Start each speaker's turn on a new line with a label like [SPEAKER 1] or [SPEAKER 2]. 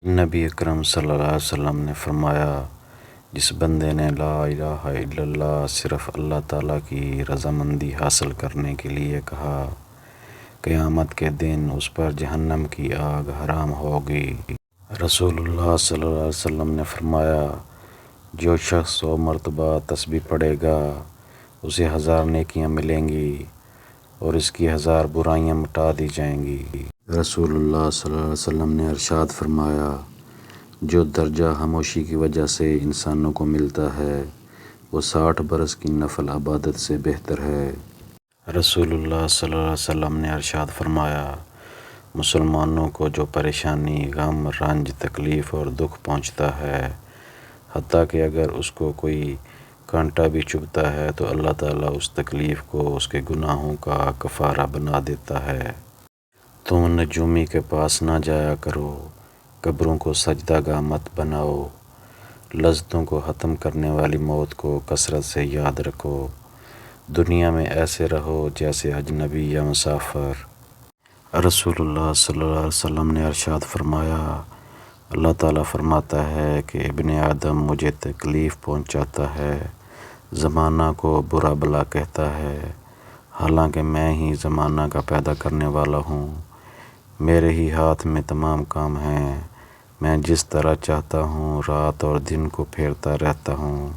[SPEAKER 1] نبی اکرم صلی اللہ علیہ وسلم نے فرمایا، جس بندے نے لا الہ الا اللہ صرف اللہ تعالیٰ کی رضامندی حاصل کرنے کے لیے کہا، قیامت کے دن اس پر جہنم کی آگ حرام ہوگی۔ رسول اللہ صلی اللہ علیہ وسلم نے فرمایا، جو شخص 100 مرتبہ تسبیح پڑھے گا اسے 1000 نیکیاں ملیں گی اور اس کی 1000 برائیاں مٹا دی جائیں گی۔ رسول اللہ صلی اللہ علیہ وسلم نے ارشاد فرمایا، جو درجہ خاموشی کی وجہ سے انسانوں کو ملتا ہے وہ 60 برس کی نفل عبادت سے بہتر ہے۔ رسول اللہ صلی اللہ علیہ وسلم نے ارشاد فرمایا، مسلمانوں کو جو پریشانی، غم، رنج، تکلیف اور دکھ پہنچتا ہے، حتیٰ کہ اگر اس کو کوئی کانٹا بھی چبھتا ہے تو اللہ تعالیٰ اس تکلیف کو اس کے گناہوں کا کفارہ بنا دیتا ہے۔ تم نجومی کے پاس نہ جایا کرو، قبروں کو سجدہ گاہ مت بناؤ، لذتوں کو ختم کرنے والی موت کو کثرت سے یاد رکھو، دنیا میں ایسے رہو جیسے اجنبی یا مسافر۔ رسول اللہ صلی اللہ علیہ وسلم نے ارشاد فرمایا، اللہ تعالیٰ فرماتا ہے کہ ابن آدم مجھے تکلیف پہنچاتا ہے، زمانہ کو برا بلا کہتا ہے، حالانکہ میں ہی زمانہ کا پیدا کرنے والا ہوں، میرے ہی ہاتھ میں تمام کام ہیں، میں جس طرح چاہتا ہوں رات اور دن کو پھیرتا رہتا ہوں۔